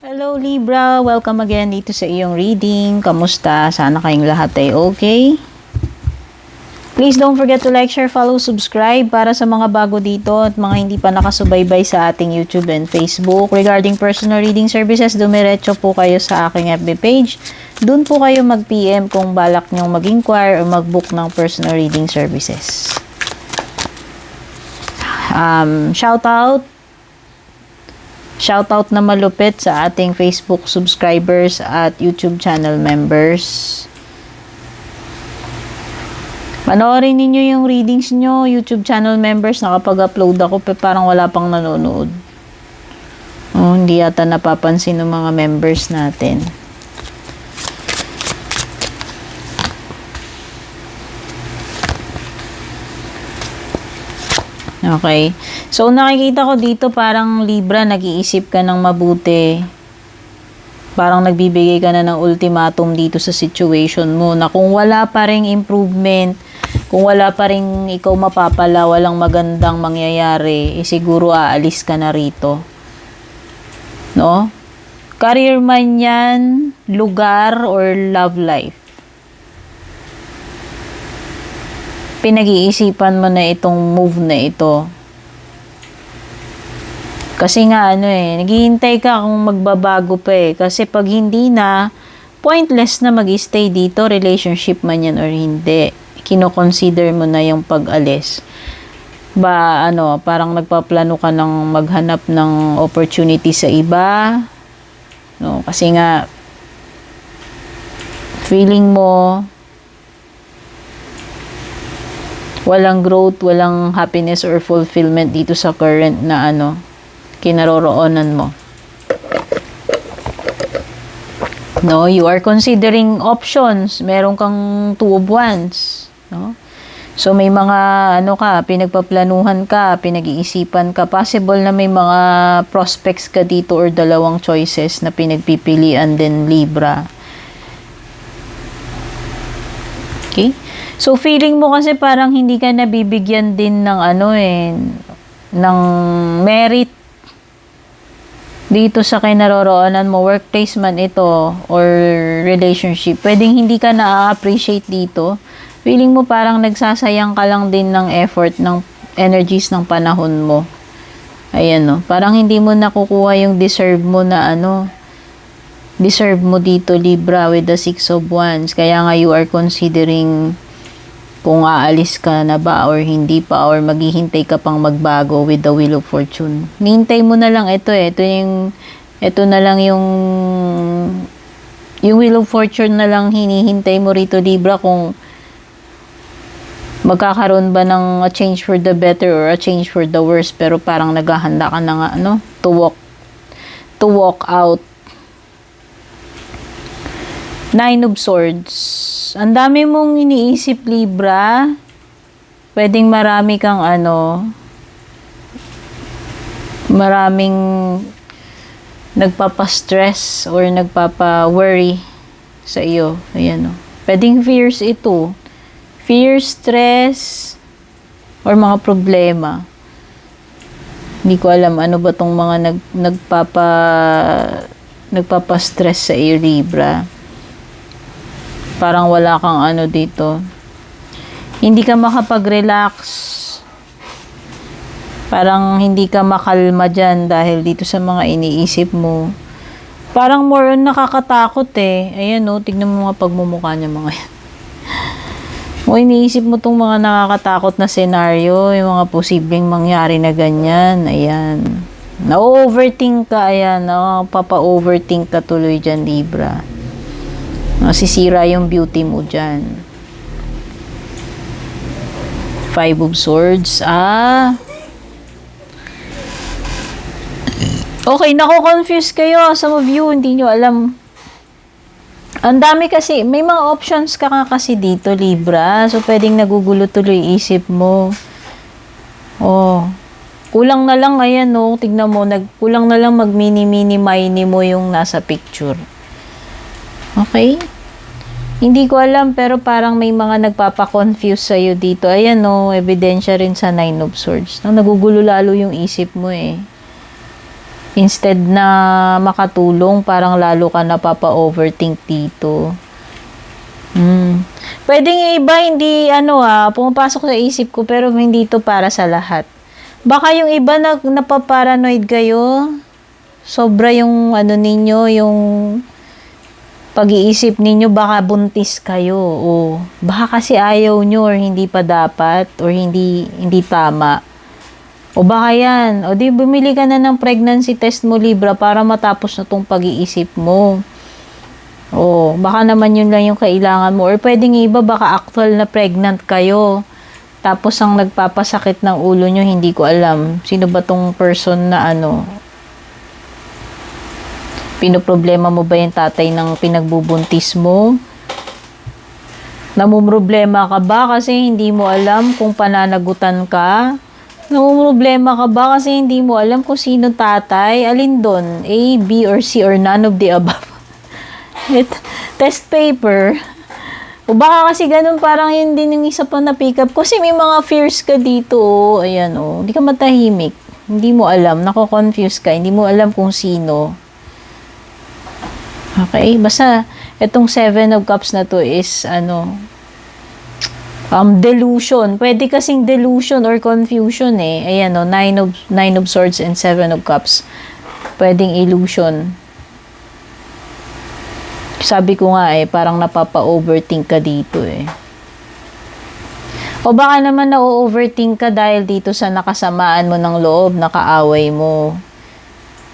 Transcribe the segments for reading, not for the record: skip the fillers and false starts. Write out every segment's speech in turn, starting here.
Hello Libra, welcome again dito sa iyong reading. Kamusta? Sana kayong lahat ay okay. Please don't forget to like, share, follow, subscribe para sa mga bago dito at mga hindi pa nakasubaybay sa ating YouTube and Facebook. Regarding personal reading services, dumiretso po kayo sa aking FB page. Doon po kayo mag-PM kung balak nyong mag-inquire o mag-book ng personal reading services. Shoutout na malupit sa ating Facebook subscribers at YouTube channel members. Panoorin ninyo yung readings nyo, YouTube channel members. Nakapag-upload ako, pero parang wala pang nanonood. Hindi yata napapansin ng mga members natin. Okay. So, nakikita ko dito parang Libra, nag-iisip ka ng mabuti. Parang nagbibigay ka na ng ultimatum dito sa situation mo na kung wala pa ring improvement, kung wala pa ring ikaw mapapala, walang magandang mangyayari, siguro aalis ka na rito. No? Career man yan, lugar, or love life. Pinag-iisipan mo na itong move na ito. Kasi nga naghihintay ka kung magbabago pa eh. Kasi pag hindi na, pointless na mag-stay dito, relationship man yan or hindi. Kino-consider mo na yung pag-alis. Parang nagpaplano ka ng maghanap ng opportunity sa iba. No, kasi nga, feeling mo, walang growth, walang happiness or fulfillment dito sa current na kinaroroonan mo. No, you are considering options. Meron kang two of wands, no? So may mga pinagpaplanuhan ka, pinag-iisipan ka. Possible na may mga prospects ka dito or dalawang choices na pinagpipilian din, Libra. Okay? So, feeling mo kasi parang hindi ka nabibigyan din ng ng merit dito sa kinaroroonan mo, workplace man ito or relationship. Pwedeng hindi ka na-appreciate dito. Feeling mo parang nagsasayang ka lang din ng effort, ng energies ng panahon mo. Ayan, no? Parang hindi mo nakukuha yung deserve mo na deserve mo dito, Libra, with the 6 of Wands. Kaya nga you are considering kung aalis ka na ba or hindi pa or maghihintay ka pang magbago with the Wheel of Fortune. Nihintay mo na lang ito na lang yung Wheel of Fortune na lang hinihintay mo rito, Libra, kung magkakaroon ba ng a change for the better or a change for the worse, pero parang naghahanda ka na nga, to walk out. 9 of Swords. Ang dami mong iniisip, Libra. Pwedeng marami kang maraming nagpapa-stress or nagpapa-worry sa iyo. Ayan, no? Pwedeng fears ito. Fear, stress, or mga problema. Hindi ko alam ano ba tong mga nagpapa-stress sa iyo, Libra. Parang wala kang dito. Hindi ka makapag-relax. Parang hindi ka makalma dyan dahil dito sa mga iniisip mo. Parang more on nakakatakot eh. Ayan, tignan mo mga pagmumukha niya mga yan. Iniisip mo tong mga nakakatakot na senaryo, yung mga posibleng mangyari na ganyan. Ayan. Na-overthink ka, ayan. Papa-overthink ka tuloy dyan, Libra. Nasisira yung beauty mo dyan. 5 of Swords. Okay, nako-confuse kayo. Some of you, hindi nyo alam. Ang dami kasi, may mga options ka kasi dito, Libra. So, pwedeng nagugulo tuloy isip mo. Kulang na lang, ayan, tignan mo, kulang na lang mag-mini-mini-mini mo yung nasa picture. Okay? Hindi ko alam, pero parang may mga nagpapa-confuse sa'yo dito. Ayan, ebidensya rin sa 9 of Swords. Nagugulo lalo yung isip mo eh. Instead na makatulong, parang lalo ka napapa-overthink dito. Pwedeng yung iba, hindi, pumapasok sa isip ko, pero hindi to para sa lahat. Baka yung iba napaparanoid kayo. Sobra yung, ninyo, yung pag-iisip ninyo, baka buntis kayo. O, baka kasi ayaw nyo, or hindi pa dapat, or hindi tama. O baka yan, o di bumili ka na ng pregnancy test mo, Libra, para matapos na tong pag-iisip mo. O, baka naman yun lang yung kailangan mo. Or pwedeng iba, baka actual na pregnant kayo. Tapos ang nagpapasakit ng ulo nyo, hindi ko alam. Sino ba tong person na pinoproblema mo ba yung tatay ng pinagbubuntis mo? Namumroblema ka ba kasi hindi mo alam kung pananagutan ka? Namumroblema ka ba kasi hindi mo alam kung sino tatay? Alin doon? A, B, or C, or none of the above? Test paper. O baka kasi ganun, parang yun din yung isa pa na pick up. Kasi may mga fears ka dito. Ayan, hindi ka matahimik. Hindi mo alam. Nako-confuse ka. Hindi mo alam kung sino. Okay? Basta, itong 7 of Cups na to is, delusion. Pwede kasing delusion or confusion eh. Ayan, 9 of Swords and 7 of Cups. Pwedeng illusion. Sabi ko nga parang napapa-overthink ka dito eh. O baka naman na-overthink ka dahil dito sa nakasamaan mo ng loob, nakaaway mo.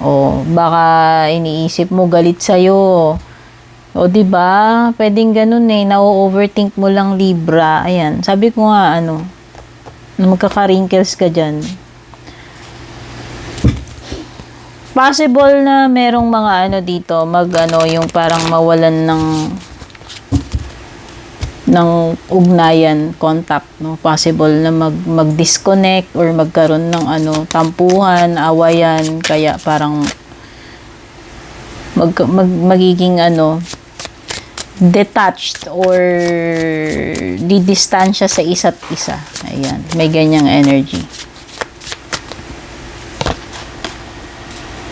O baka iniisip mo galit sa'yo. O diba? Pwedeng ganun na-overthink mo lang, Libra. Ayan, sabi ko nga magkaka-wrinkles ka dyan. Possible na merong mga dito, yung parang mawalan ng ugnayan, contact, no? Possible na mag-disconnect or magkaroon ng tampuhan, awayan, kaya parang magiging detached or didistansya sa isa't isa. Ayan, may ganyang energy.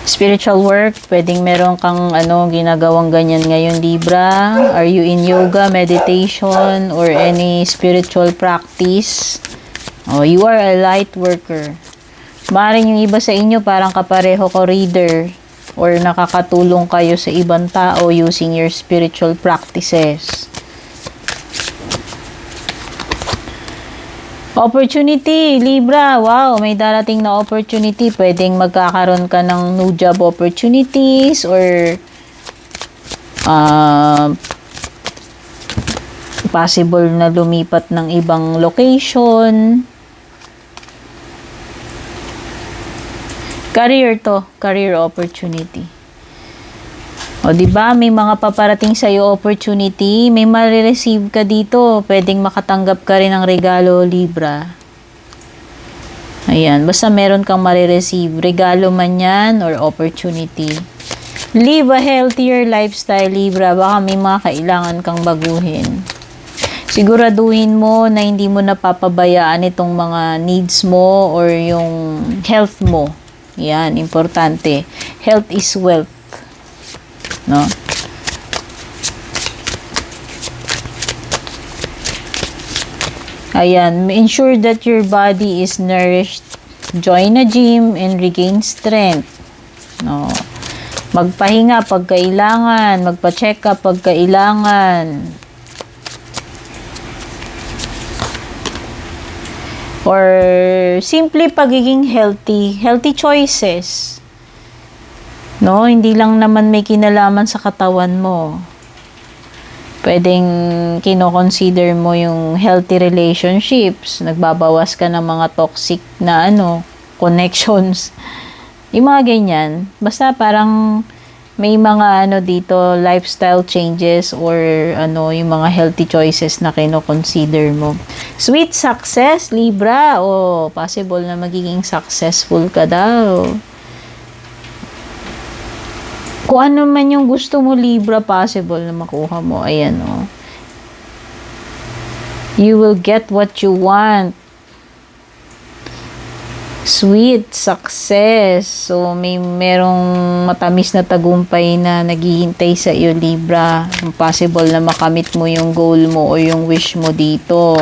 Spiritual work, pwedeng meron kang ginagawang ganyan ngayon, Libra. Are you in yoga, meditation, or any spiritual practice? You are a light worker. Maaaring yung iba sa inyo parang kapareho ko reader or nakakatulong kayo sa ibang tao using your spiritual practices. Opportunity, Libra. Wow, may darating na opportunity. Pwedeng magkakaroon ka ng new job opportunities or possible na lumipat ng ibang location. Career opportunity. O, diba? May mga paparating sa'yo opportunity. May marireceive ka dito. Pwedeng makatanggap ka rin ng regalo, Libra. Ayan. Basta meron kang marireceive. Regalo man yan or opportunity. Live a healthier lifestyle, Libra. Baka may mga kailangan kang baguhin. Siguraduhin mo na hindi mo napapabayaan itong mga needs mo or yung health mo. Yan. Importante. Health is wealth. No? Ayan, ensure that your body is nourished. Join a gym and regain strength. No? Magpahinga pag kailangan, magpa-check up pag kailangan. Or simply pagiging healthy choices. No, hindi lang naman may kinalaman sa katawan mo. Pwedeng kino-consider mo yung healthy relationships. Nagbabawas ka ng mga toxic na connections. Yung mga ganyan. Basta parang may mga dito, lifestyle changes or yung mga healthy choices na kino-consider mo. Sweet success, Libra. O, possible na magiging successful ka daw. Kung ano man yung gusto mo, Libra, possible na makuha mo. Ayan, You will get what you want. Sweet success. So, merong matamis na tagumpay na naghihintay sa iyo, Libra. Possible na makamit mo yung goal mo o yung wish mo dito.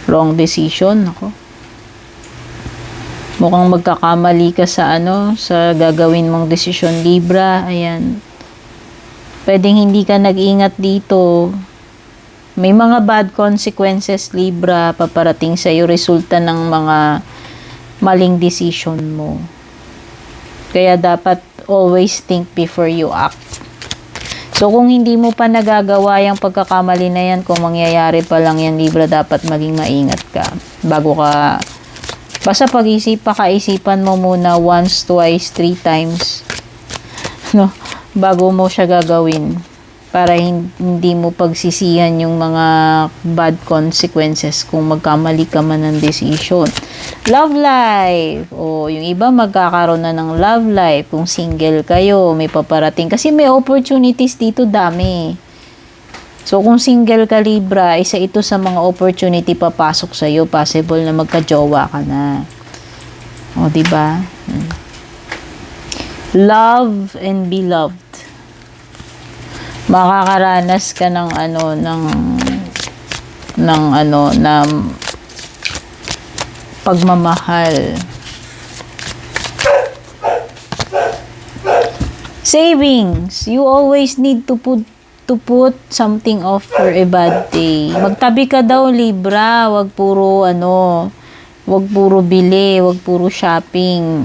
Wrong decision. Ako. Mukhang magkakamali ka sa sa gagawin mong desisyon, Libra. Ayan. Pwedeng hindi ka nag-ingat dito. May mga bad consequences, Libra, paparating sa iyo resulta ng mga maling decision mo. Kaya dapat always think before you act. So, kung hindi mo pa nagagawa yung pagkakamali na yan, kung mangyayari pa lang yan, Libra, dapat maging maingat ka. Bago ka, basta pakaisipan mo muna once, twice, 3 times, no? Bago mo siya gagawin. Para hindi mo pagsisihan yung mga bad consequences kung magkamali ka man ng decision. Love life. O, yung iba magkakaroon na ng love life. Kung single kayo, may paparating. Kasi may opportunities dito, dami. So, kung single ka, Libra, isa ito sa mga opportunity papasok sa'yo. Possible na magka-jowa ka na. O, diba? Love and be loved. Makakaranas ka ng pagmamahal. Savings. You always need to put something off for a bad day. Magtabi ka daw, Libra. Wag puro bili, wag puro shopping,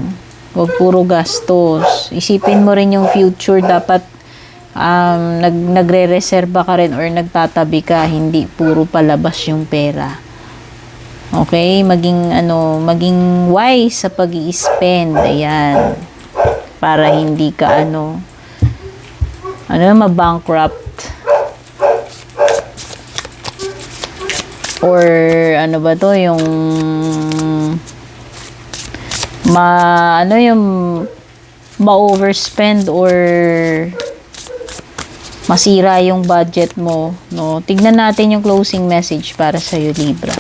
wag puro gastos. Isipin mo rin yung future. Dapat nagre-reserba ka rin or nagtatabi ka, hindi puro palabas yung pera. Okay? Maging wise sa pag-i-spend. Ayan. Para hindi ka ma-bankrupt. Or yung ma-overspend or masira yung budget mo, no? Tignan natin yung closing message para sa iyo, Libra.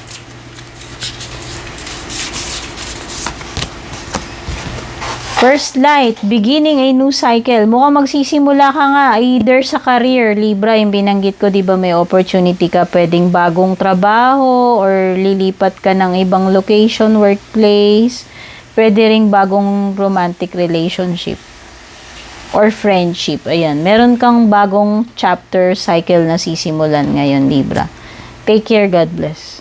First light, beginning a new cycle. Mukhang magsisimula ka nga either sa career, Libra, yung binanggit ko, 'di ba, may opportunity ka, pwedeng bagong trabaho or lilipat ka ng ibang location, workplace. Pwede ring bagong romantic relationship or friendship. Ayan, meron kang bagong chapter cycle na sisimulan ngayon, Libra. Take care, God bless.